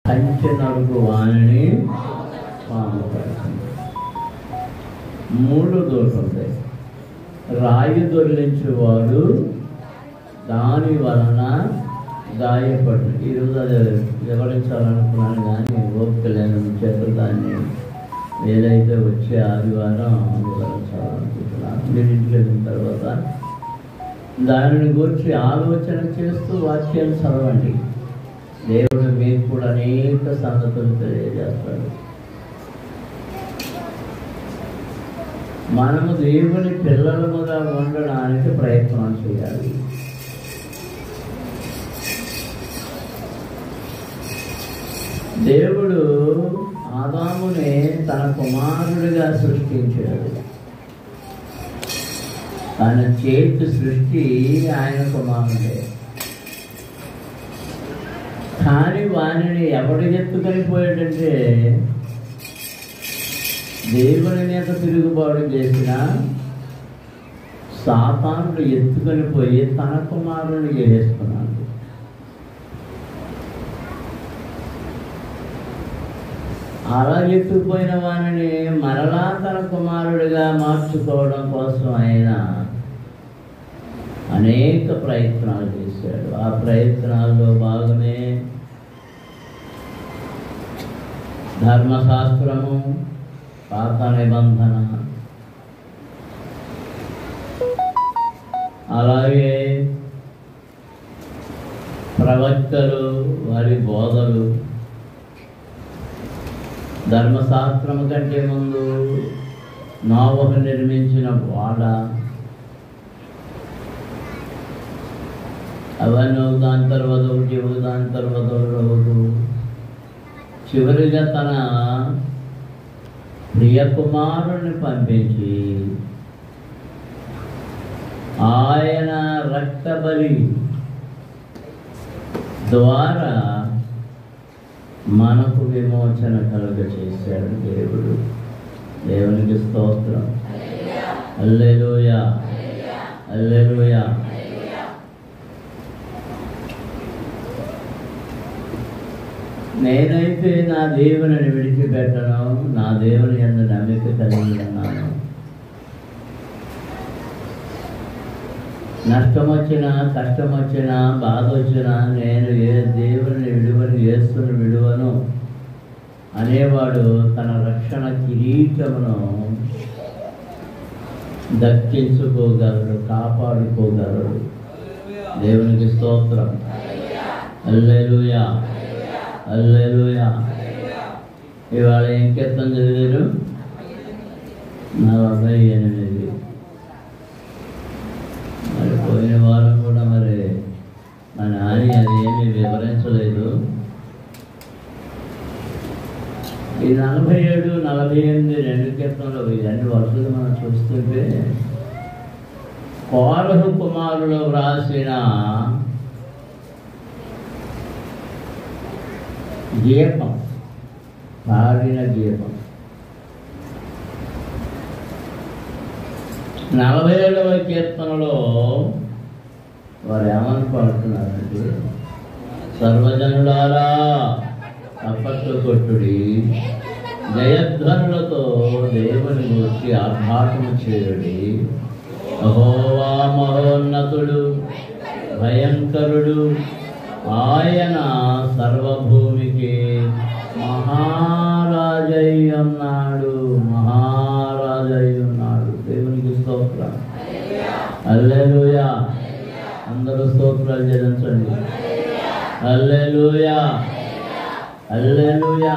కంచె నరుగు వాణిని పాము కరిచింది. 3 దోషులుంటాయి. రాయి దొరిలించేవాడు దాని వలన గాయపడు. ఈరోజు అది వివరించాలనుకున్నాను కానీ ఓపిక లేని చేత దాన్ని ఏదైతే వచ్చే ఆదివారం వివరించాలనుకుంటున్నాను. మీరు ఇంటికి వెళ్ళిన తర్వాత దానిని గురించి ఆలోచన చేస్తూ వాక్యాన్ని చదవండి. దేవుడు మీకు కూడా అనేక సంగతులు తెలియజేస్తాడు. మనము దేవుని పిల్లలముగా ఉండడానికి ప్రయత్నం చేయాలి. దేవుడు ఆదాముని తన కుమారుడిగా సృష్టించాడు. తన చేతి సృష్టి ఆయన కుమారుడే. కానీ వాణిని ఎవడు ఎత్తుకొని పోయాడంటే దేవుని మీద తిరుగుబాటు చేసిన సాతానుడు ఎత్తుకొని పోయి తన కుమారుని చేసుకున్నాడు. అలా ఎత్తుకుపోయిన వాణిని మరలా తన కుమారుడిగా మార్చుకోవడం కోసం ఆయన అనేక ప్రయత్నాలు చేశాడు. ఆ ప్రయత్నాల్లో భాగమే ధర్మశాస్త్రము, పాత నిబంధన, అలాగే ప్రవక్తలు వారి బోధలు. ధర్మశాస్త్రము కంటే ముందు నోవహు నిర్మించిన వాడ, అవన్నీ దాని తర్వాత ఒకటి, దాని తర్వాత రోజు చివరిగా తన ప్రియ కుమారుని పంపించి ఆయన రక్త బలి ద్వారా మనకు విమోచన కలుగ చేశాడు దేవుడు. దేవునికి స్తోత్రం. హల్లెలూయా, హల్లెలూయా. నేనైతే నా దేవుని విడిచిపెట్టను, నా దేవుని యందు నమ్మిక కలిగి ఉన్నాను. నష్టం వచ్చినా, కష్టం వచ్చినా, బాధ వచ్చినా నేను ఏ దేవుని విడువను, యేసుని విడువను అనేవాడు తన రక్షణ కిరీటమును దక్కించుకోగలడు, కాపాడుకోగలడు. దేవునికి స్తోత్రం. హల్లెలూయా, హల్లెలూయా. ఇవాళ ఏం కీర్తన చదివారు? 48. మరి పోయిన వారం కూడా మరి మా నాని అది ఏమీ వివరించలేదు. ఈ 47, 48 2 కీర్తనలు, ఇవన్నీ వరుసగా మనం చూస్తుంటే కోరహు కుమారులు వ్రాసిన గీతం, పాడిన గీతం. 47వ కీర్తనలో వారు ఏమని పాడుతున్నారంటే, సర్వజనులారా తప్పట్లు కొట్టుడి, జయధ్వనులతో దేవుని గురించి ఆర్భాటము చేయుడి. యెహోవా మహోన్నతుడు, భయంకరుడు, ఆయన సర్వభూమికి మహారాజై ఉన్నాడు, మహారాజై ఉన్నాడు. దేవునికి స్తోత్రం. హల్లెలూయా. అందరూ స్తోత్రాలు చెల్లించండి. హల్లెలూయా, హల్లెలూయా.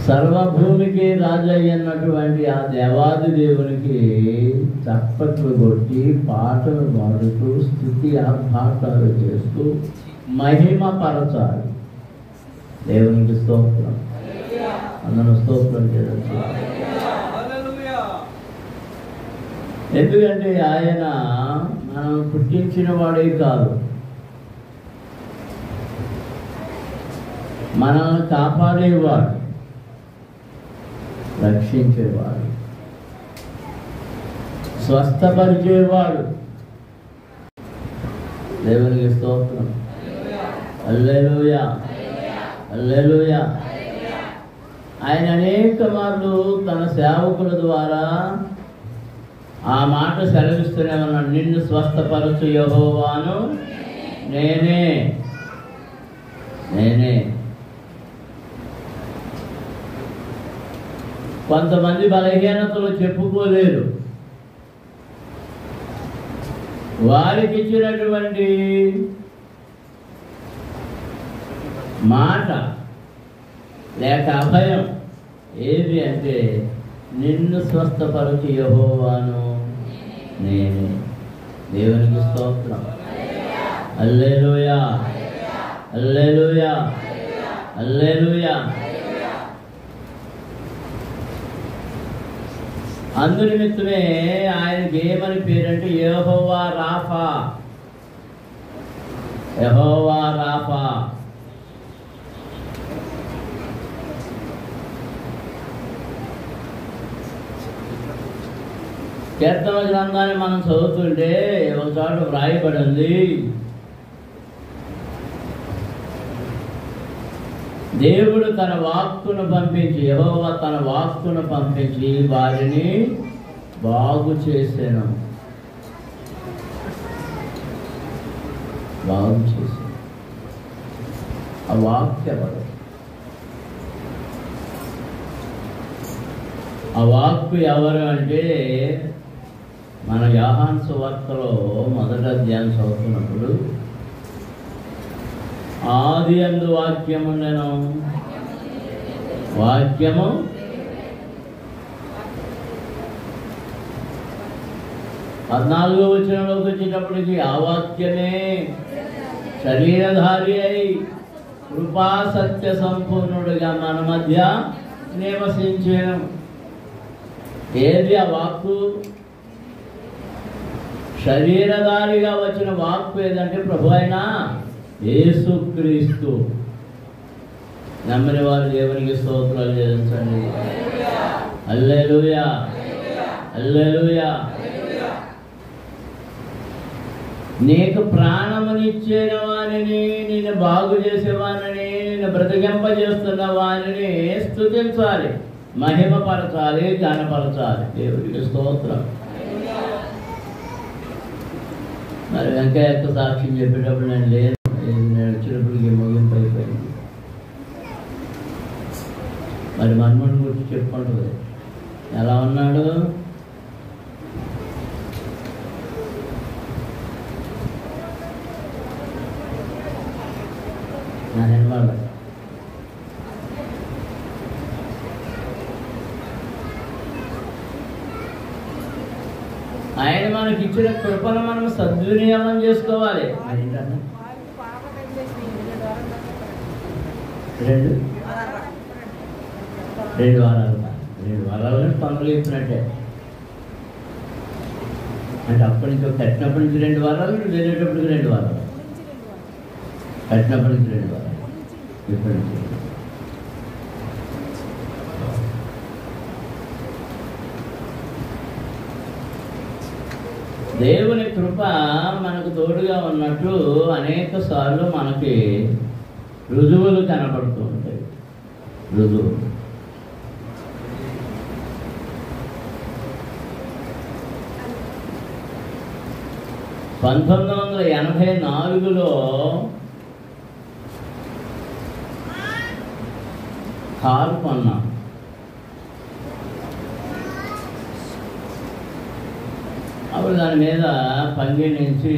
సర్వభూమికి రాజు అన్నటువంటి ఆ దేవాది దేవునికి చప్పట్లు కొట్టి పాటలు పాడుతూ స్తుతి ఆర్భాటాలు చేస్తూ మహిమ పరచాలి. దేవునికి స్తోత్రం. అందరూ స్తోత్రం చేయవచ్చు. ఎందుకంటే ఆయన మనం పుట్టించిన వాడే కాదు, మనల్ని కాపాడేవాడు, రక్షించేవాడు, స్వస్థపరిచేవాడు. దేవునికి స్తోత్రం. హల్లెలూయా, హల్లెలూయా. ఆయన అనేక మార్లు తన సేవకుల ద్వారా ఆ మాట సెలవిస్తూనే ఉన్నాడు. నిన్ను స్వస్థపరచు యెహోవాను నేనే. కొంతమంది బలహీనతలు చెప్పుకోలేరు. వారికి ఇచ్చినటువంటి మాట లేక అభయం ఏది అంటే నిన్ను స్వస్థపరచు యెహోవాను నేనే. దేవునికి స్తోత్రం. హల్లెలూయా, హల్లెలూయా, హల్లెలూయా. అందునిమిత్తమే ఆయనకి ఏమని పేరంటే యెహోవా రాఫా. యెహోవా రాఫా. కీర్తన గ్రంథాన్ని మనం చదువుతుంటే ఒక చోట వ్రాయబడి ఉంది, దేవుడు తన వాక్కును పంపించి, యెహోవా తన వాక్కును పంపించి వారిని బాగు చేశాను. బాగు చేశాను. ఆ వాక్కు ఎవరు? ఆ వాక్కు ఎవరు అంటే మన యోహాను సువార్తలో మొదటి అధ్యాయం చదువుతున్నప్పుడు ఆదియందు వాక్యముండెను, వాక్యము పద్నాలుగో వచనంలోకి వచ్చేటప్పటికి ఆ వాక్యమే శరీరధారి అయి కృపా సత్య సంపూర్ణుడిగా మన మధ్య నివసించెను. ఏది ఆ వాక్కు? శరీరధారిగా వచ్చిన వాక్కు ఏదంటే ప్రభు అయిన యేసుక్రీస్తు. నమ్మని వారు దేవునికి స్తోత్రాలు చెల్లించండి. హల్లెలూయా, హల్లెలూయా. నీకు ప్రాణమునిచ్చిన వారిని, నిన్ను బాగు చేసేవారిని, నిన్ను బ్రతికింపజేస్తున్న వారిని స్తుతించాలి, మహిమపరచాలి, ఘనపరచాలి. దేవుడికి స్తోత్రం. మరి వెంకయ్య సాక్ష్యం చెప్పేటప్పుడు నేను లేదు, నేను వచ్చినప్పటికీ ముగింపు అయిపోయింది. మరి మన్మోహన్ గురించి చెప్పుకుంటుంది, ఎలా ఉన్నాడు? నేను వాళ్ళ ఆయన మనకి ఇచ్చిన కృపను మనం సద్వినియోగం చేసుకోవాలి. రెండు వారాలు పనులు చెప్పినట్టే. అంటే అప్పటి నుంచి కట్టినప్పటి నుంచి 2 వారాలు, వెళ్ళేటప్పటికి 2 వారాలు, కట్టినప్పటి నుంచి 2 వారాలు, ఇప్పటి నుంచి. దేవుని కృప మనకు తోడుగా ఉన్నట్టు అనేక సార్లు మనకి రుజువులు కనబడుతూ ఉంటాయి. రుజువులు 1984లో కారు కొన్నాం. అప్పుడు దాని మీద పంగి నుంచి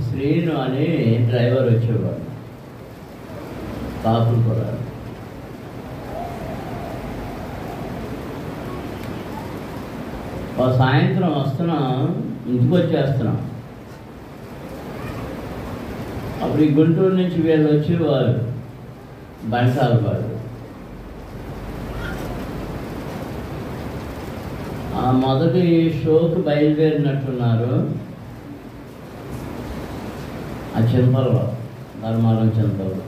శ్రీను అని డ్రైవర్ వచ్చేవాడు, కాపులు కూడా. సాయంత్రం వస్తున్నాం, ఇంటికి వచ్చేస్తున్నాం. అప్పుడు ఈ గుంటూరు నుంచి వీళ్ళు వచ్చేవారు, బంటాల వాడు. ఆ మొదటి షోకి బయలుదేరినట్టున్నారు. ఆ చింతలో, ధర్మారం చింతలో.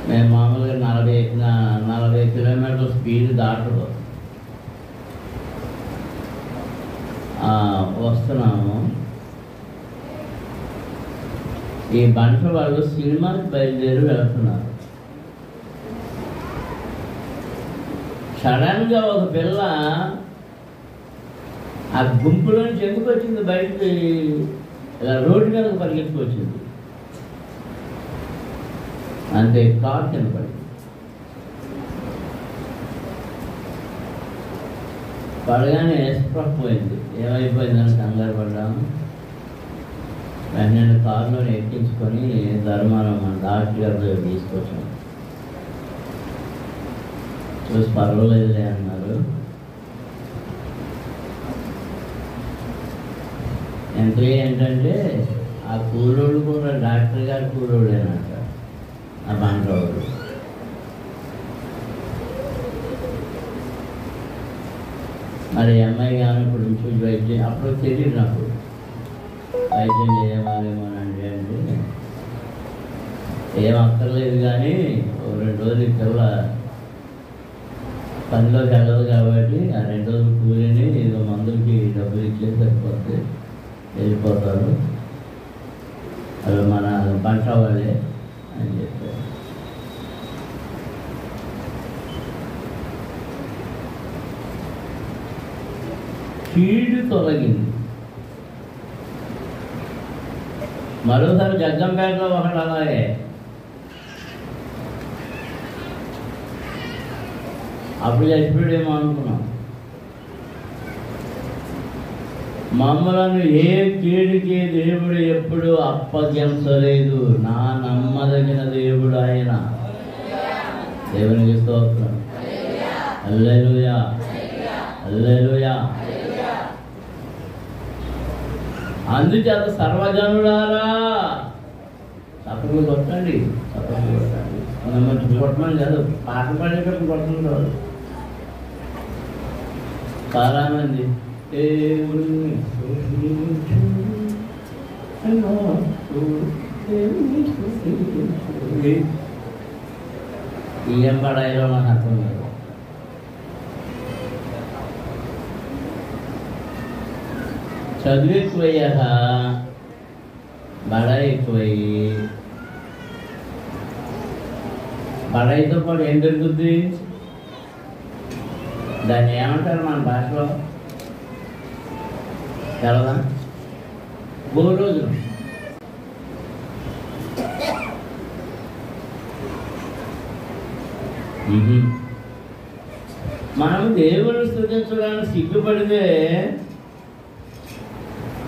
మేము మామూలుగా 40 కిలోమీటర్ల స్పీడ్ దాటదు. వస్తున్నాము. ఈ బంట వాళ్ళు సినిమాకి బయలుదేరి వెళ్తున్నారు. సడన్గా ఒక పిల్ల ఆ గుంపులోంచి ఎందుకు వచ్చింది, బయటకి ఇలా రోడ్డు మీదకి పరిగెత్తుకొచ్చింది. అంతే, కారు కింద పడింది. పడగానే స్పృహ పోయింది. ఏమైపోయిందని కంగారు పడ్డాము. వెంటనే కారులో ఎక్కించుకొని ధర్మారం మన డాక్టర్ గారి దగ్గర తీసుకొచ్చాము. చూసి పర్వాలేదులే అన్నారు. ఎంతో ఏంటంటే ఆ కూలోడు కూడా డాక్టర్ గారు కూలోడేనట, ఆ బండ్రోడు. మరి అమ్మాయి కానీ ఇప్పుడు నుంచి వైద్యం అప్పుడు తెలియదు నాకు, వైద్యం చేయమేమో అంటే ఏం అక్కర్లేదు, కానీ 2 రోజులు పిల్ల పనిలోకి వెళ్ళదు కాబట్టి ఆ 2 రోజులు కూలిని ఏదో మందులకి డబ్బులు ఇచ్చేసి సరిపోతుంది, వెళ్ళిపోతారు, అవి మన పంట వాళ్ళే అని చెప్పారు. కీడు తొలగింది. మరోసారి జగ్గంపేటలో ఒకటి అలాగే అప్పుడు చచ్చిపోయాడేమో అనుకున్నాం. మమ్మలను ఏ కీడుకి దేవుడు ఎప్పుడు అప్పగించలేదు. నా నమ్మదగిన దేవుడు ఆయన. దేవునికి స్తోత్రం. హల్లెలూయా, హల్లెలూయా. అందుచేత సర్వజనులారా తప్పకుండా కొట్టండి, తప్పకుండా కొట్టండి. మనం కొట్టమని కాదు, పాట పాడేటప్పుడు కొట్టడం కాదు. చాలామంది దేవుని ఏం పడాయిలో నాకు అర్థం కాదు. చదువు ఎక్కువయ్యాక బడాయి ఎక్కువయ్యి, బడాయితో పాటు ఏం జరుగుద్ది, దాన్ని ఏమంటారు మన భాషలో తెలదా, రోజులు. మనం దేవుని స్తుతించడానికి సిగ్గుపడితే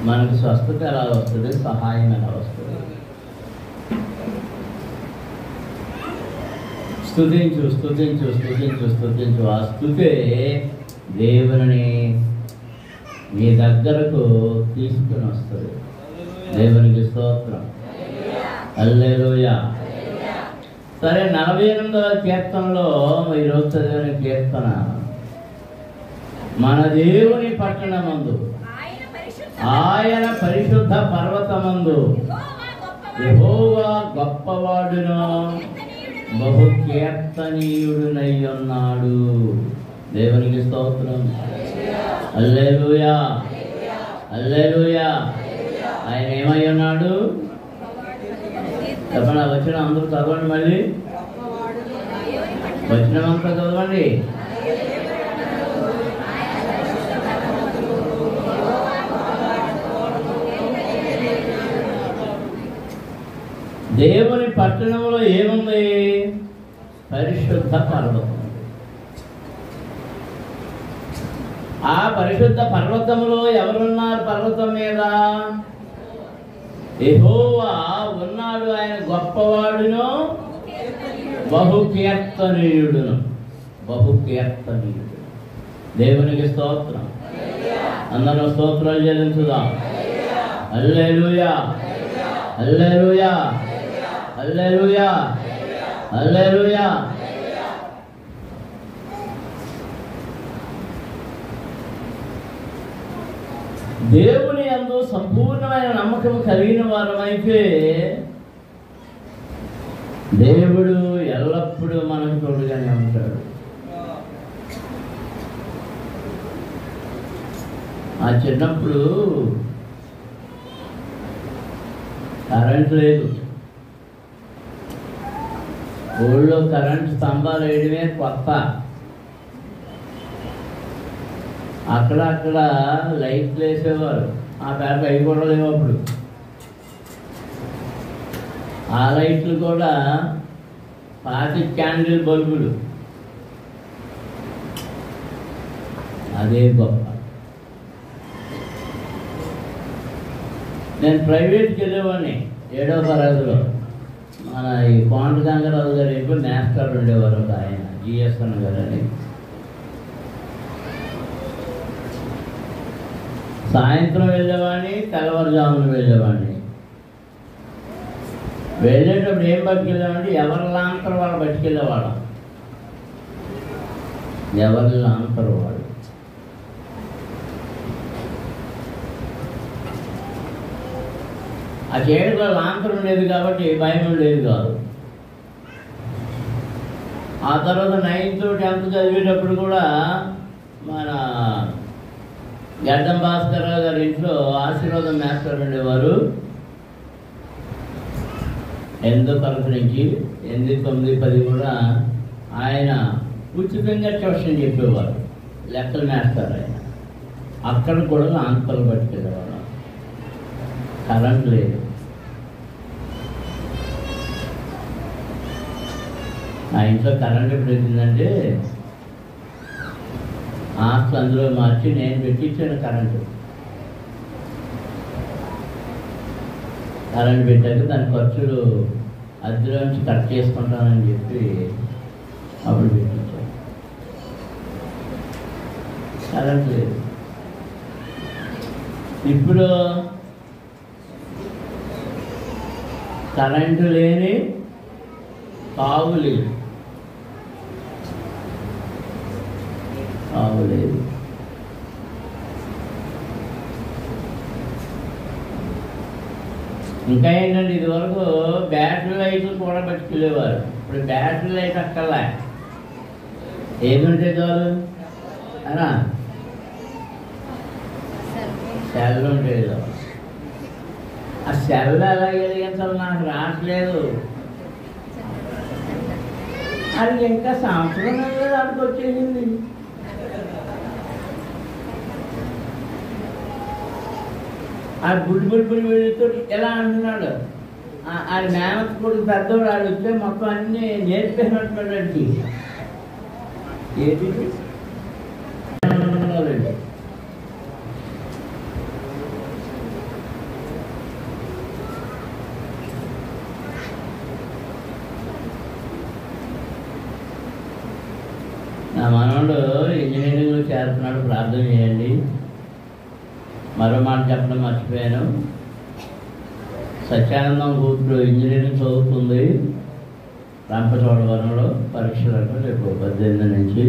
మనకు స్వస్థత ఎలా వస్తుంది, సహాయం ఎలా వస్తుంది? స్తుతించు స్తుతించు స్తుతించు స్తుతించు. ఆ స్తుతే దేవుని నీ దగ్గరకు తీసుకుని వస్తుంది. దేవునికి స్తోత్రం. హల్లెలూయా. సరే, 48వ కీర్తనలో ఈరోజు చదివిన కీర్తన, మన దేవుని పట్టణమందు, ఆయన పరిశుద్ధ పర్వతమందు యెహోవా గొప్పవాడును బహు కీర్తనీయుడునై ఉన్నాడు. దేవునికి స్తోత్రం. హల్లెలూయా, హల్లెలూయా. ఆయన ఏమై ఉన్నాడు చెప్పండి. వచ్చిన అందరూ చదవండి, మళ్ళీ వచ్చినమంతా చదవండి. దేవుని పట్టణంలో ఏముంది? పరిశుద్ధ పర్వతం. ఆ పరిశుద్ధ పర్వతంలో ఎవరున్నారు? పర్వతం మీద యెహోవా ఉన్నాడు. ఆయన గొప్పవాడును బహు కీర్తనీయుడును. బహు కీర్తనీయుడు. దేవునికి స్తోత్రం. అందరూ స్తోత్రాలు చెల్లించుదాం. హల్లెలూయా, హల్లెలూయా, హల్లెలూయా, హల్లెలూయా. దేవుని యందు సంపూర్ణమైన నమ్మకం కలిగిన వారమైతే దేవుడు ఎల్లప్పుడూ మనకు తోడుగానే ఉంటాడు. ఆ చిన్నప్పుడు కరెంట్ లేదు, ఊళ్ళో కరెంట్ స్తంభాలు వేయడమే కొత్త. అక్కడ లైట్లు వేసేవారు, ఆ పేట అవి కూడా లేవు అప్పుడు. ఆ లైట్లు కూడా పాతి క్యాండిల్ బల్బులు, అదే గొప్ప. నేను ప్రైవేట్కి వెళ్ళేవాడిని 7వ తరగతిలో. మన ఈ కోంట గంగారావు గారు ఇంట్లో మాస్టర్ ఉండేవారు ఒక ఆయన, జిఎస్ఎన్ గారు అని. సాయంత్రం వెళ్ళేవాడిని, తెల్లవారుజామున వెళ్ళేవాడిని. వెళ్ళేటప్పుడు ఏం పట్టుకెళ్ళేవాడిని, ఎవరి లాంతరు వాళ్ళు పట్టుకెళ్ళేవాళ్ళం. ఎవరి లాంతరు వాళ్ళు. ఆ చేయడంలో లాంతరు ఉండేది కాబట్టి భయం ఉండేది కాదు. ఆ తర్వాత 9th 10th చదివేటప్పుడు కూడా మన గడ్డం భాస్కర్రావు గారి ఇంట్లో ఆశీర్వాదం మాస్టర్ ఉండేవారు. 8వ తరగతి నుంచి 8, 9, 10 కూడా ఆయన ఉచితంగా ట్యూషన్ చెప్పేవారు, లెక్కలు మాస్టర్ ఆయన. అక్కడ కూడా లాంతలు పట్టుకెళ్ళేవారు. కరెంట్ లేదు. నా ఇంట్లో కరెంట్ ఎప్పుడు వచ్చిందంటే ఆస్తి అందులో మార్చి నేను పెట్టించాను కరెంటు. కరెంట్ పెట్టాక దాని ఖర్చులు అద్దెలో నుంచి కట్ చేసుకుంటానని చెప్పి అప్పుడు పెట్టించాను. కరెంట్ లేదు. ఇప్పుడు కరెంటు లేని కావు లేదు. ఇంకా ఏంటంటే ఇదివరకు బ్యాటరీ లైట్లు కూడా పట్టుకెళ్ళేవారు. ఇప్పుడు బ్యాటరీ లైట్ అక్కర్లే, ఏముంటే చాలు అనా, సెల్ ఉంటే చాలు. ఆ సెల్ ఎలా వెలిగించాలి నాకు రావట్లేదు. అది ఇంకా సంవత్సరం దానికి వచ్చేసింది. ఆ బుడ్డి వెళ్ళితో ఎలా అంటున్నాడు. ఆ మేనత్ కొడుకు పెద్దవాడు ఆడు వస్తే మొత్తం అన్నీ నేర్పేసినట్టున్నాడండి. ఏంటి నా మనవడు ఇంజనీరింగ్లో చేరుతున్నాడు, ప్రార్థన చేయండి. మరో మాట చెప్పడం మర్చిపోయాను. సత్యానందం కూతురు ఇంజనీరింగ్ చదువుతుంది రంపచోడవరంలో. పరీక్షలకు రేపు 18 నుంచి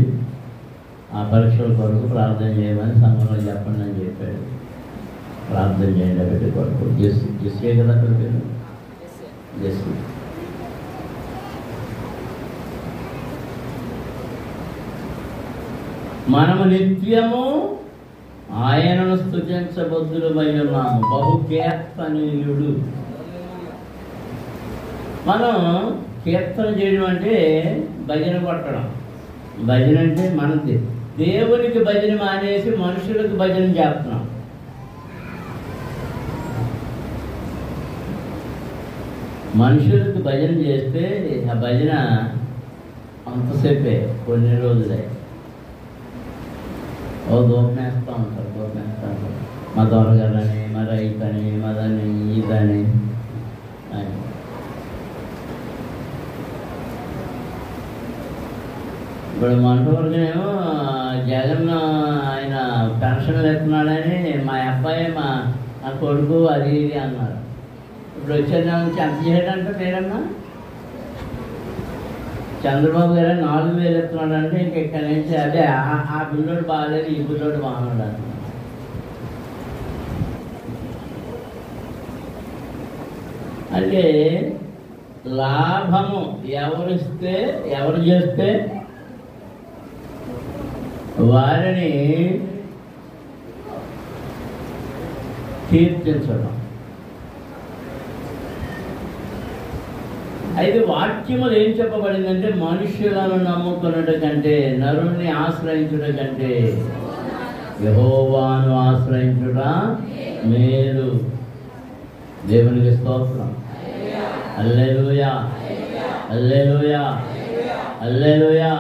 ఆ పరీక్షల కొరకు ప్రార్థన చేయమని సంఘంలో చెప్పండి అని చెప్పాడు. ప్రార్థన చేయండి బిడ్డ కొరకు. జెస్సే కదా అక్కడ పేరు, జెస్సీ. మనము నిత్యము ఆయనను స్తుతించబద్దులమై ఉన్నాము. బహుకీర్తనీయుడు. మనం కీర్తన చేయడం అంటే భజన కొట్టడం. భజన అంటే మనది. దేవునికి భజన మానేసి మనుషులకు భజన చేస్తున్నాం. మనుషులకు భజన చేస్తే ఆ భజన అంతసేపే, కొన్ని రోజులే. ఓ దూపమేస్తూ ఉంటారు, దూపమేస్తూ ఉంటారు. మా దొరగారని, మా రైతని, మాదని, ఇదని. ఇప్పుడు మంటూరునేమో జగన్ ఆయన పెన్షన్లు ఎత్తున్నాడని మా అబ్బాయి మా కొడుకు అది ఇది అన్నారు. ఇప్పుడు వచ్చే నెల నుంచి ఎంత చేయడంటే నేనన్నా చంద్రబాబు గారు 4,000 ఎత్తున్నాడు అంటే ఇంక ఇక్కడి నుంచి అదే ఆ బిల్లోడు బాగాలేదు, ఈ బిల్లోడు బాగున్నాడు అన్న. అంటే లాభము ఎవరు చేస్తే కీర్తించడం. అయితే వాక్యములు ఏం చెప్పబడిందంటే మనుష్యులను నమ్ముకున్నట కంటే, నరుణ్ణి ఆశ్రయించుట కంటే యెహోవాను ఆశ్రయించుట మేలు. దేవునికి స్తోత్రం. హల్లెలూయా, హల్లెలూయా, హల్లెలూయా.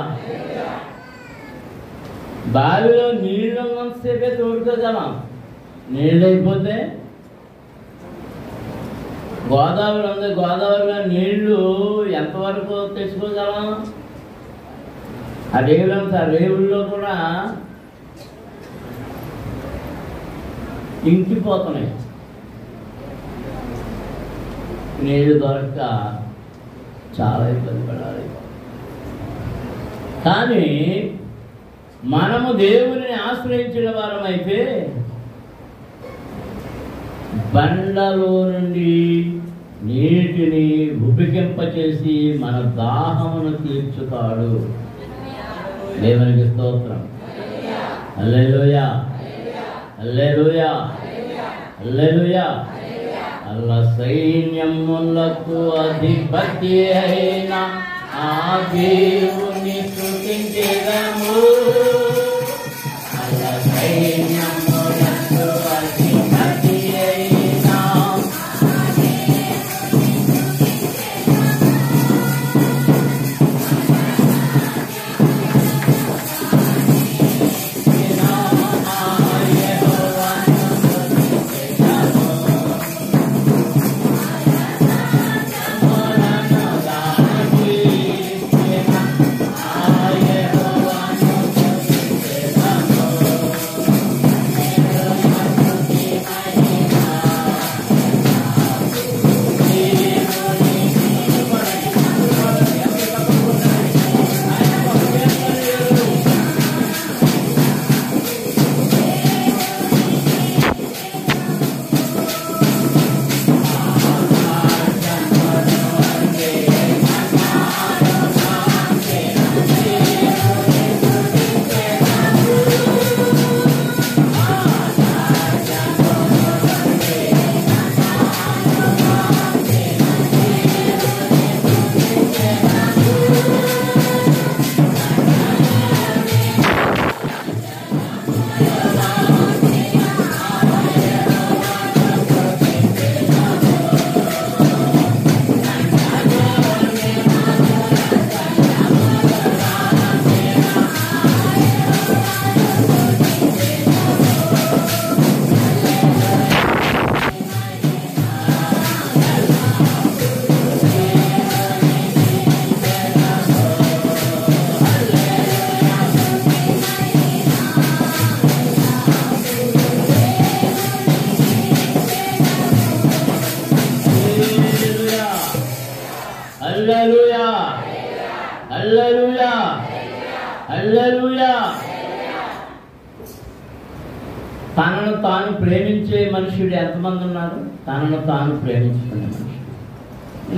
బావిలో నీళ్ళు ఉన్నంతసేపే తోడుకోగలం, నీళ్ళు అయిపోతే గోదావరి ఉంది, గోదావరిలో నీళ్లు ఎంతవరకు తెచ్చుకోగలం? ఆ రేవుల్లో కూడా ఇంకిపోతున్నాయి, నీళ్లు దొరక్క చాలా ఇబ్బంది పడాలి. కానీ మనము దేవుని ఆశ్రయించిన వారమైతే బండలో నుండి నీటిని ఉబికింపచేసి మన దాహమును తీర్చుతాడు. దేవునికి స్తోత్రం. హల్లెలూయా, హల్లెలూయా, హల్లెలూయా. అల్ల సైన్యములకు అధిపతి అయిన ఆ దేవుని స్తుతించెదము. అల్ల సైన్యములకు అధిపతి అయిన హల్లెలూయా, హల్లెలూయా, హల్లెలూయా. తనను తాను ప్రేమించే మనుషుడు ఎంతమంది ఉన్నారు? తనను తాను ప్రేమించుకునే మనుషుడు.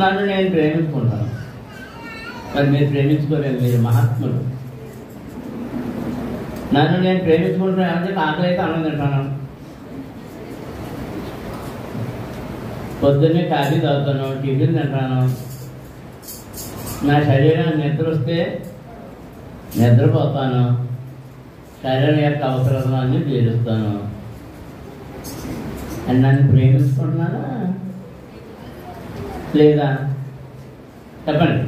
నన్ను నేను ప్రేమించుకుంటాను, మరి మీరు ప్రేమించుకోలేదు, మీరు మహాత్ములు. నన్ను నేను ప్రేమించుకుంటున్నాను అంటే ఆకలి అయితే అన్నం తింటాను, పొద్దున్నే కాఫీ తాగుతాను, టిఫిన్ తింటాను, నా శరీరాన్ని నిద్ర వస్తే నిద్రపోతాను, శరీరం యొక్క అవసరాలన్నీ తీరుస్తాను. అని నన్ను ప్రేమించుకుంటున్నానా లేదా? చెప్పండి.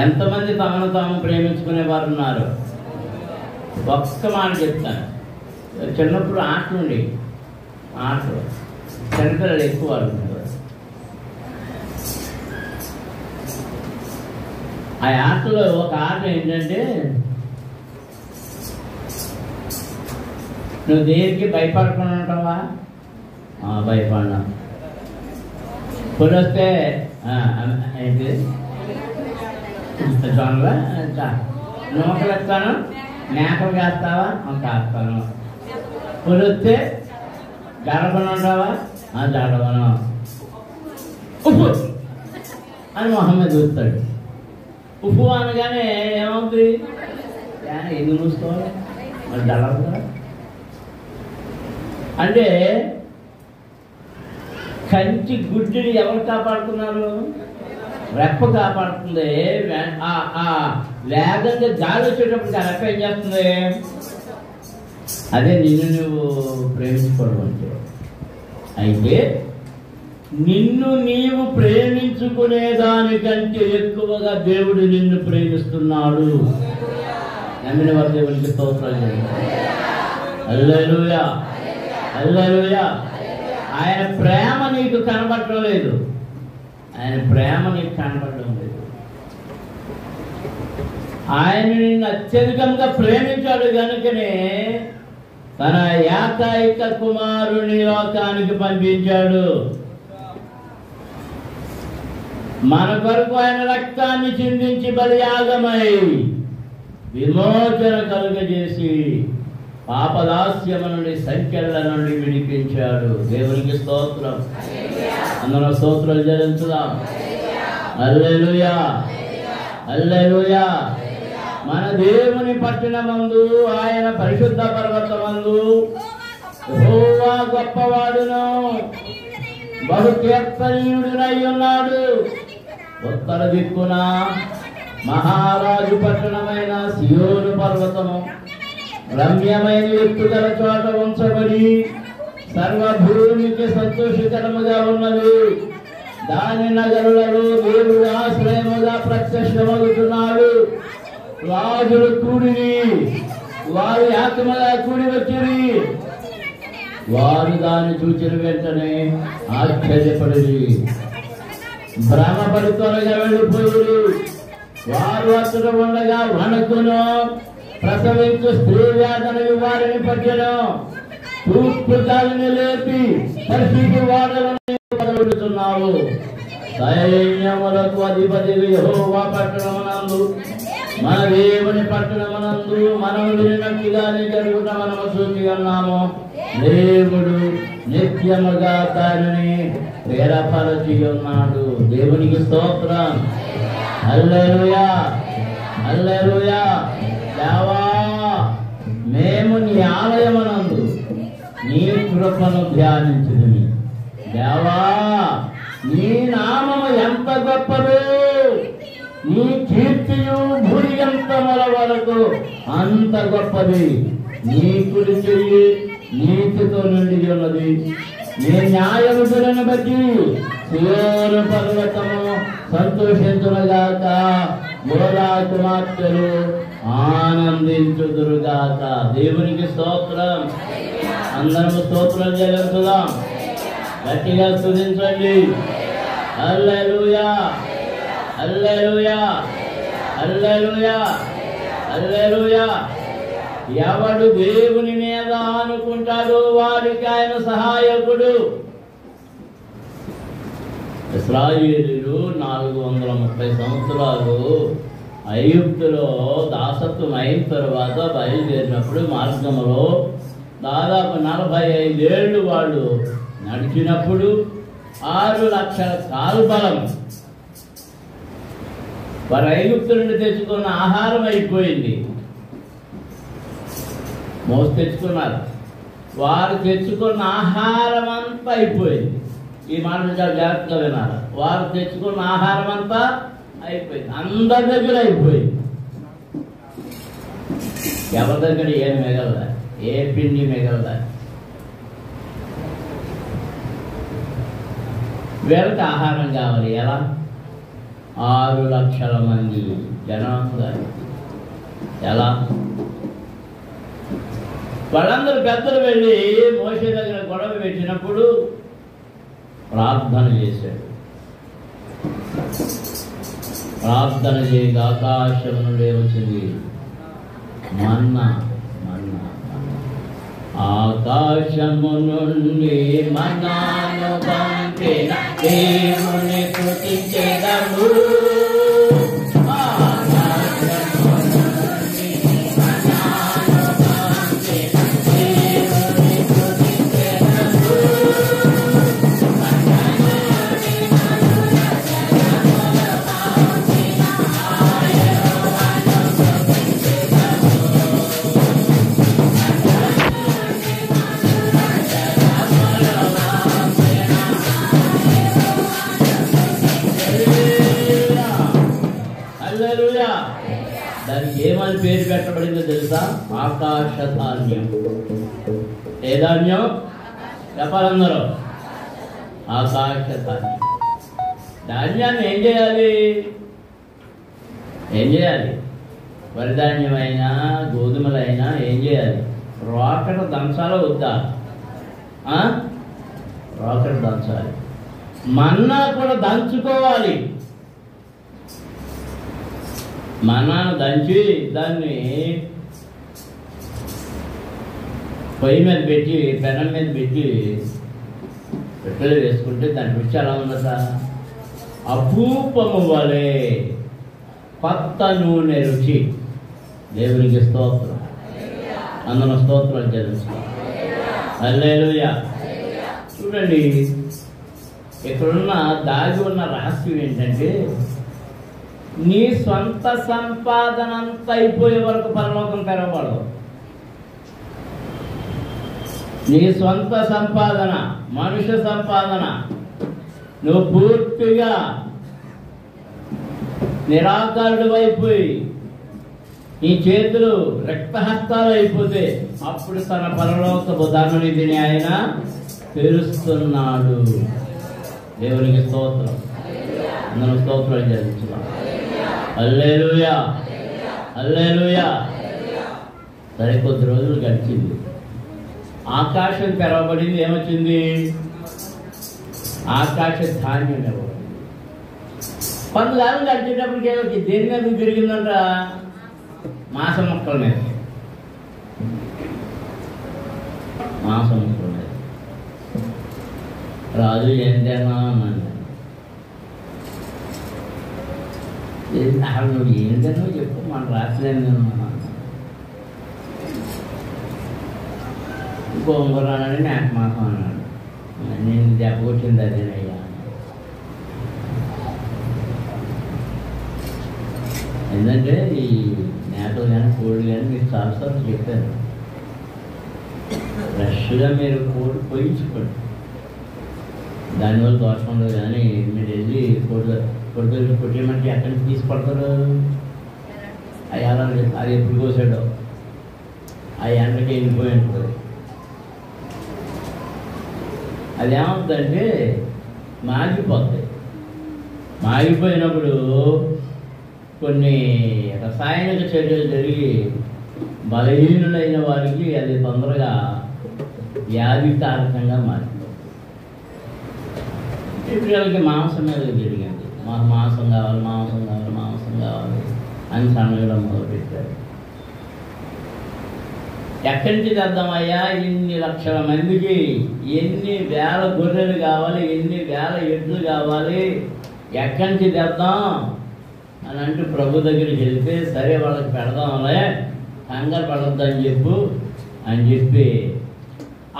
ఎంతమంది తమను తాము ప్రేమించుకునే వారు ఉన్నారు? ఒక్క మాట చెప్తాను. చిన్నప్పుడు ఆటలు ఉండేవి, ఆటలు చిన్నపిల్లలు ఎక్కువ ఆడుకునేవారు. ఆ ఆటలో ఒక ఆట ఏంటంటే, నువ్వు దేనికి భయపడకుండా ఉంటావా? భయపడినా. పులి వస్తే ఏంటి జొన్నలు నూకలు ఎత్తాను, మేకలు కాస్తావా? కాస్తాను. పులి వస్తే గడపను ఉంటావా? జడవను. ఉప్పు అని మొహం మీద చూస్తాడు. ఉప్పు అనగానే ఏమవుతుంది? ఎందుకు చూసుకోవాలి? మరి జడవు కదా. అంటే కంటి గుడ్డిని ఎవరు కాపాడుతున్నారు? రెప్ప కాపాడుతుంది. వేగంగా గాలి వచ్చేటప్పుడు ఆ రెప్ప ఏం చేస్తుంది? అదే నిన్ను నువ్వు ప్రేమించుకోవడం అంటే. అయితే నిన్ను నీవు ప్రేమించుకునే దానికంటే ఎక్కువగా దేవుడు నిన్ను ప్రేమిస్తున్నాడు. నమ్మిన వారు దేవునికి స్తోత్రాలు చేయండి. హల్లెలూయా, హల్లెలూయా. ఆయన ప్రేమ నీకు కనబడటం లేదు. ఆయన ప్రేమ నీకు కనబడటం లేదు. ఆయన నిన్ను అత్యధికంగా ప్రేమించాడు కనుకనే తన ఏకైక కుమారుని లోకానికి పంపించాడు. మన కొరకు ఆయన రక్తాన్ని చిందించి బలియాగమై విమోచన కలుగజేసి పాపదాస్యము నుండి సంఖ్యల నుండి విడిపించాడు. దేవునికి స్తోత్రం. అందరం స్తోత్రాలు చెల్లించుదాం. హల్లెలూయా, హల్లెలూయా. మన దేవుని పట్టణమందు ఆయన పరిశుద్ధ పర్వతమందు యెహోవా గొప్పవాడును బహు కీర్తనీయుడునై ఉన్నాడు. ఉత్తర దిక్కున మహారాజు పట్టణమైన సియోను పర్వతము రమ్యమైన ఎత్తుగల చోట ఉంచబడి సర్వభూమికి సంతోషకరముగా ఉన్నది. దాని నగరులలో దేవుడు ఆశ్రయముగా ప్రత్యక్షమవుతున్నాడు. రాజులు కూడిని, వారు ఆత్మగా కూడి వచ్చిరి. వారు దాన్ని చూచిన వెంటనే ఆశ్చర్యపడి భ్రమపడి త్వరగా వెళ్ళిపోయి వారు అక్కడ ఉండగా వణకును ప్రసవించు స్త్రీ వ్యాధులు వారిని పట్టను. తూర్పు గాలిని లేపి పరిస్థితి వాడలున్నావు. సైన్యములకు అధిపతి యెహోవా పట్టణమునందు మన దేవుని పట్టణమునందు మనం వినినట్టుగానే జరుగుట మనము చూసి ఉన్నాము. దేవుడు నిత్యముగా దానిని స్థిరపరచి ఉన్నాడు. దేవునికి స్తోత్రం. హల్లెలూయా, హల్లెలూయా. దేవా, మేము నీ ఆలయమునందు నీ కృపను ధ్యానించుదుము. దేవా, నీ నామము ఎంత గొప్పదో, నీ కీర్తియు భూయంతముల వరకు అంత గొప్పది. నీ కుడి చెయ్యి నీతితో నిండి ఉన్నది. నీ న్యాయములను బట్టి సియోను పర్వతము సంతోషించునుగాక, యోధా కుమార్తెలు ఆనందించుదురుగాక. దేవునికి స్తోత్రం. అందరము స్తోత్రం చెల్లించుదాం. గట్టిగా స్తుతించండి. హల్లెలూయా, హల్లెలూయా, హల్లెలూయా, హల్లెలూయా. ఎవడు దేవుని మీద ఆనుకుంటాడో వాడికి ఆయన సహాయకుడు. ఇశ్రాయేలీయులు 430 సంవత్సరాలు ఐగుప్తులో దాసత్వం అయిన తర్వాత బయలుదేరినప్పుడు మార్గంలో దాదాపు 45 ఏళ్ళు వాళ్ళు నడిచినప్పుడు 6 లక్షల కాల్బలం వారు ఐగుప్తు నుండి తెచ్చుకున్న ఆహారం అయిపోయింది. మోసి తెచ్చుకున్నారు. వారు తెచ్చుకున్న ఆహారం అంతా అయిపోయింది. ఈ మాట చాలా జాగ్రత్తగా వినాలి. వారు తెచ్చుకున్న ఆహారం అంతా అయిపోయింది. అందరి దగ్గర అయిపోయింది. ఎవరి దగ్గర ఏం మిగలదా? ఏ పిండి మిగలదా? వీళ్ళకి ఆహారం కావాలి. ఎలా? 6 లక్షల మంది జనాభా. ఎలా? వాళ్ళందరూ పెద్దలు వెళ్ళి మోషే దగ్గర గొడవ పెట్టినప్పుడు ప్రార్థన చేశాడు. ప్రార్థన చేయగా ఆకాశం నుండి వచ్చింది మన్నా. మన్నా ఆకాశము నుండి మన్నాను పంపిన దేవుని స్తుతించెదము. పేరు పెట్టబడిందో తెలుసా? ఆకాశ ధాన్యం. ఏ ధాన్యం చెప్పాలందరూ? ఆకాశ ధాన్యం. ధాన్యాన్ని ఏం చేయాలి? వరిధాన్యమైనా గోధుమలైనా ఏం చేయాలి? రోకట దంచాలో వద్దా? రోకట దంచాలి. మన్నా కూడా దంచుకోవాలి. మన్నాను దంచి దాన్ని పొయ్యి మీద పెట్టి పెనం మీద పెట్టి పెట్టెలు వేసుకుంటే దాని రుచి ఎలా ఉందట? అపూపము వలె కొత్త నూనె రుచి. దేవునికి స్తోత్రం. అందులో స్తోత్రాలు చెల్లిస్తాం. హల్లెలూయా. చూడండి, ఇక్కడున్న దాగి ఉన్న రహస్యం ఏంటంటే, నీ సొంత సంపాదన అంతా అయిపోయే వరకు పరలోకం తెరవబడదు. నీ సొంత సంపాదన, మనుష్య సంపాదన నువ్వు పూర్తిగా నిరాకారుడు అయిపోయి నీ చేతులు రక్తహస్తాలు అయిపోతే అప్పుడు తన పరలోకపు ధననిధిని ఆయన తెరుస్తున్నాడు. దేవునికి స్తోత్రం. అందరూ స్తోత్రాలు చెల్లించుదాం. హల్లెలూయా, హల్లెలూయా. సరే, కొద్ది రోజులు గడిచింది. ఆకాశం తెరవబడింది. ఏమొచ్చింది? ఆకాశ ధాన్యం ఇవ్వబడింది. కొంతకాలం గడిచేటప్పటికి దేని మీద తిరిగిందంట? మాంసం మొక్కల మీద. మాంసం మొక్కల మీద. రాజు ఏంటేనా అన్నాడు. అసలు నువ్వు ఏంటనో చెప్పు, మన రాత్రి గోంగూరని నాకు మాసం అన్నాడు. నేను దెబ్బకొచ్చింది అదేనయ్యా. ఎందుకంటే ఈ మేకలు కానీ కోళ్ళు కానీ మీరు చాలాసార్లు చెప్పారు, ఫ్రెష్గా మీరు కోడి పోయించుకోండి, దానివల్ల దోషం ఉండదు. కానీ మీరు వెళ్ళి కొడుకు కొట్టేయమంటే ఎక్కడి నుంచి తీసుకొడతారు? అయ్యాల అది ఎప్పుడు కోసాడో ఆ ఎండకి వెళ్ళిపోయి ఉంటుంది. అదేమవుతుందంటే మాగిపోతాయి. మాగిపోయినప్పుడు కొన్ని రసాయనిక చర్యలు జరిగి బలహీనులైన వారికి అది తొందరగా వ్యాధికారకంగా మారిపోతుంది. ఇప్పుడు మాంసం మీద జరిగింది. మాకు మాంసం కావాలి, మాంసం కావాలి, మాంసం కావాలి అని సన్నగడం మొదలుపెట్టారు. ఎక్కడి నుంచి తెద్దామయ్యా? ఇన్ని లక్షల మందికి ఎన్ని వేల గొర్రెలు కావాలి, ఎన్ని వేల ఎడ్లు కావాలి, ఎక్కడి నుంచి తెద్దాం అని అంటూ ప్రభు దగ్గరికి వెళ్తే, సరే వాళ్ళకి పెడదాంలే, కంగారు పడొద్దని చెప్పి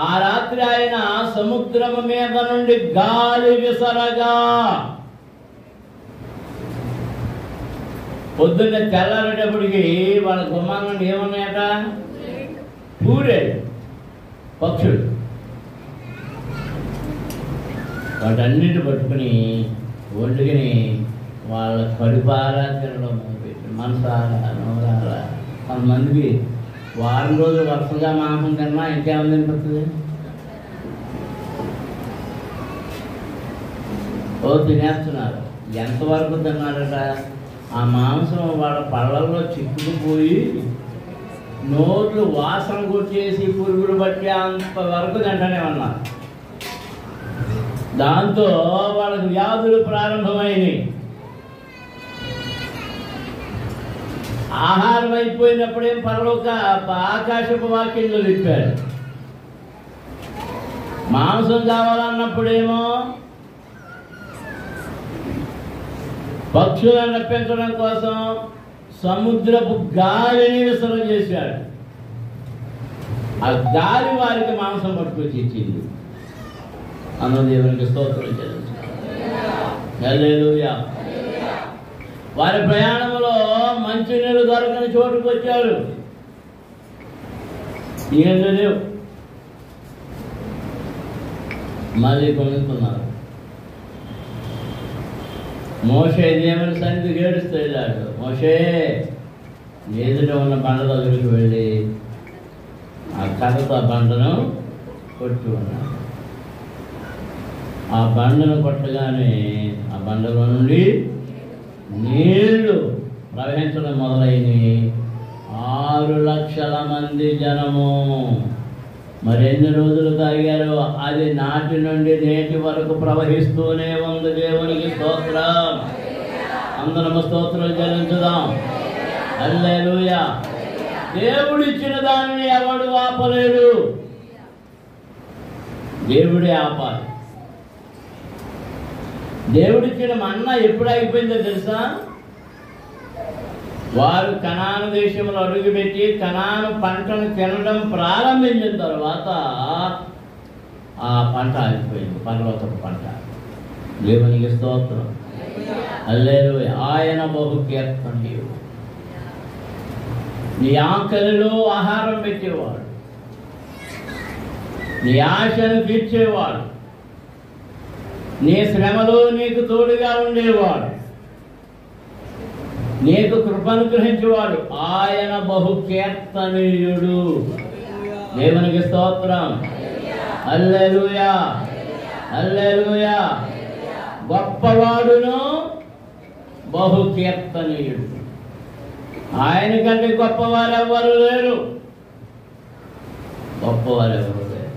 ఆ రాత్రి ఆయన సముద్రము మీద నుండి గాలి విసరగా పొద్దున్న తెల్లారేటప్పటికి వాళ్ళ గుమ్మాల నుండి ఏమున్నాయట? పూరేడు పక్షులు. వాటన్నిటి పట్టుకుని వండుకుని వాళ్ళ కడుపారా తినడం మొదలుపెట్టి మనసారా నోరారా. కొంతమందికి వారం రోజులు వరుసగా మాంసం తిన్నా ఇంకేమైనా తినిపిస్తుంది? తినేస్తున్నారు. ఎంతవరకు తిన్నారట? ఆ మాంసం వాళ్ళ పళ్ళల్లో చిక్కుకుపోయి నోట్లు వాసన కొట్టేసి పురుగులు బట్టి అంతవరకు తింటనే ఉన్నారు. దాంతో వాళ్ళకి వ్యాధులు ప్రారంభమైనవి. ఆహారం అయిపోయినప్పుడేం పరలోక ఆకాశపు వాక్యంలో చెప్పారు. మాంసం కావాలన్నప్పుడేమో పక్షులను రప్పించడం కోసం సముద్రపు గాలిని విసర్జన చేశాడు. ఆ గాలి వారికి మాంసం పట్టుకొచ్చి ఇచ్చింది. అన్న దేవునికి స్తోత్రం చెల్లించాలి. హల్లెలూయా. వారి ప్రయాణంలో మంచినీళ్ళు దొరకని చోటుకు వచ్చారు. నీళ్ళు లేవు. మళ్ళీ కొనుక్కున్నారు. మోషే దేవుని సన్నిధికి ఏడుస్తూ వెళ్ళాడు. మోషే ఎదుట ఉన్న బండ దగ్గరికి వెళ్ళి ఆ కర్రతో ఆ బండను కొట్టి ఉన్నాడు. ఆ బండను కొట్టగానే ఆ బండలో నుండి నీళ్లు ప్రవహించడం మొదలైనవి. 6 లక్షల మంది జనము. మరి ఎన్ని రోజులు తాగారు? అది నాటి నుండి నేటి వరకు ప్రవహిస్తూనే ఉంది. దేవునికి స్తోత్రం. అందరము స్తోత్రం చెల్లించుదాం. హల్లెలూయా. దేవుడిచ్చిన దానిని ఎవడు ఆపలేడు. దేవుడే ఆపాలి. దేవుడిచ్చిన మన్నా ఎప్పుడు అయిపోయిందో తెలుసా? వారు కనాను దేశంలో అడుగుపెట్టి కనాను పంటను తినడం ప్రారంభించిన తర్వాత ఆ పంట ఆగిపోయింది. పరలోకపు పంట. దేవునికి స్తోత్రం. హల్లెలూయా. ఆయన బహు కీర్తనీయుడు. నీ ఆకలిలో ఆహారం పెట్టేవాడు, నీ ఆశను తీర్చేవాడు, నీ శ్రమలో నీకు తోడుగా ఉండేవాడు, నీకు కృపను గ్రహించేవాడు. ఆయన బహు కీర్తనీయుడు. దేవునికి స్తోత్రం. హల్లెలూయా. హల్లెలూయా. గొప్పవాడును బహు కీర్తనీయుడు. ఆయన కంటే గొప్పవారు ఎవరు లేరు. గొప్పవారు ఎవరు లేరు.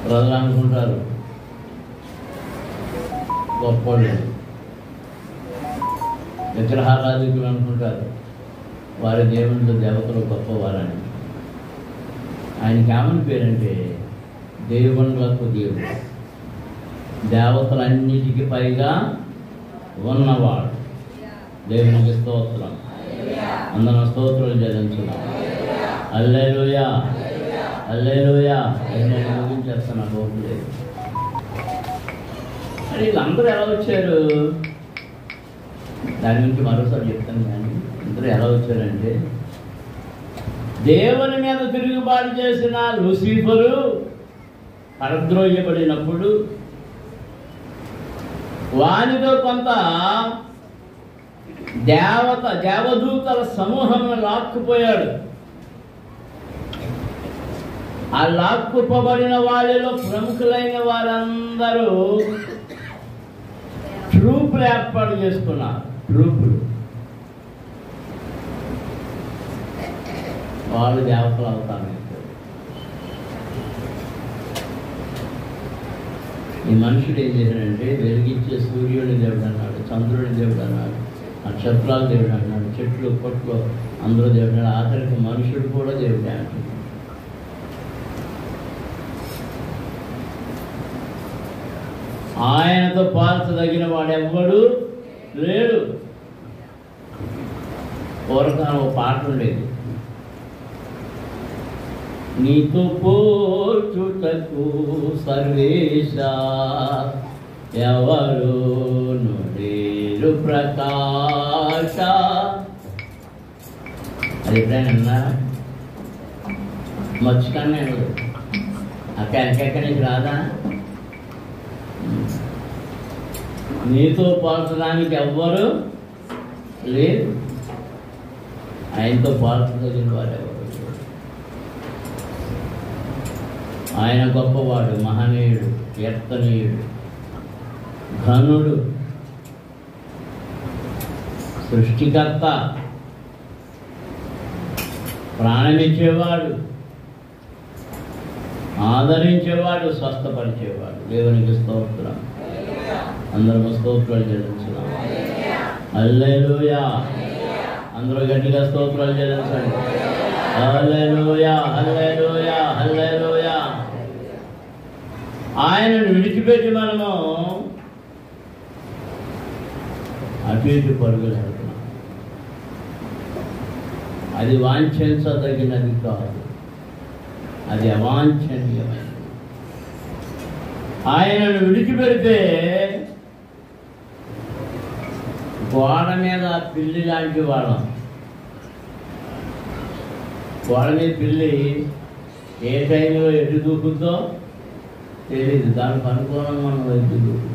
ప్రజలు అనుకుంటారు గొప్పవాళ్ళు, విగ్రహారాధికులు అనుకుంటారు వారి దేవుళ్ళు దేవతలు గొప్పవారని. ఆయనకి ఏమని పేరంటే దేవుళ్ళకు దేవుడు, దేవతలన్నిటికీ పైగా ఉన్నవాడు. దేవునికి స్తోత్రం. అందరం స్తోత్రాలు చెల్లించుదాం. హల్లెలూయా. హల్లెలూయా. నేను ముగించేస్తున్నా, హోప్ లేదు. మరి వీళ్ళందరూ ఎలా వచ్చారు? దాని గురించి మరోసారి చెప్తాను. కానీ అందరూ ఎలా వచ్చారంటే, దేవుని మీద తిరుగుబాటు చేసిన లూసిఫరు పరద్రోయబడినప్పుడు వానితో కొంత దేవదూతల సమూహం లాక్కుపోయాడు. ఆ లాక్కుపోబడిన వారిలో ప్రముఖులైన వారందరూ ట్రూపులు ఏర్పాటు చేసుకున్నారు. ట్రూపులు. వాళ్ళు దేవతలు అవుతారు. ఈ మనుషుడు ఏం చేశాడంటే, వెలిగించే సూర్యుని దేవుడు అన్నాడు, చంద్రుని దేవుడు అన్నాడు, నక్షత్రాలు దేవుడు అన్నాడు, చెట్లు పొట్లు అందరూ దేవుడు అన్నాడు. ఆఖరికి మనుషుడు కూడా దేవుడే అంటాడు. ఆయనతో పాల్చదగిన వాడు ఎవ్వడు లేడు. పూర్వకాలం ఒక పాట ఉండేది, నీతో పోచుటకు సర్వేశ ఎవరు లేరు ప్రకాశ. అది ఎప్పుడైనా మర్చికన్నా ఎక్కడి నుంచి రాదా? నీతో పోల్చడానికి ఎవ్వరు లేదు. ఆయనతో పోల్చదగిన వారు ఎవరు? ఆయన గొప్పవాడు, మహనీయుడు, కీర్తనీయుడు, ఘనుడు, సృష్టికర్త, ప్రాణమిచ్చేవాడు, ఆదరించేవాడు, స్వస్థపరిచేవాడు. దేవునికి స్తోత్రం. అందరూ స్తోత్రాలు చెల్లించుదాం. హల్లెలూయా. అందరూ గట్టిగా స్తోత్రాలు చెల్లించండి. హల్లెలూయా. హల్లెలూయా. హల్లెలూయా. ఆయనను విడిచిపెట్టి మనము అటు ఇటు పరుగులు పెడుతున్నాం. అది వాంఛించదగినది కాదు, అది అవాంఛనీయమైనది. ఆయనను విడిచిపెడితే గోడ మీద పిల్లి లాంటి వాళ్ళం. గోడ మీద పిల్లి ఏ టైంలో ఎటు దూకుద్దో తెలియదు. దానికి అనుకూలంగా మనం వైపు దూకుతుంది.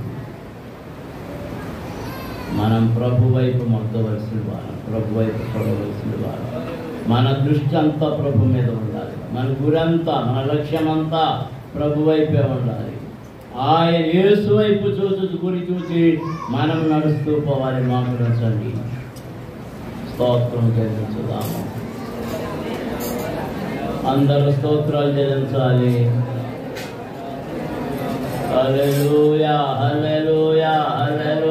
మనం ప్రభు వైపు మొగ్గవలసిన వారు, ప్రభు వైపు చూడవలసిన వారు. మన దృష్టి అంతా ప్రభు మీద ఉండాలి. మన గురంతా, మన లక్ష్యం అంతా ప్రభు వైపే ఉండాలి. ఆయన యేసు వైపు గురి చూసి మనం నడుస్తూ పోవాలి. మాకు నచ్చండి. స్తోత్రం చెల్లించుదాము. అందరూ స్తోత్రాలు చెల్లించాలి. హల్లెలూయా, హల్లెలూయా, హల్లెలూయా.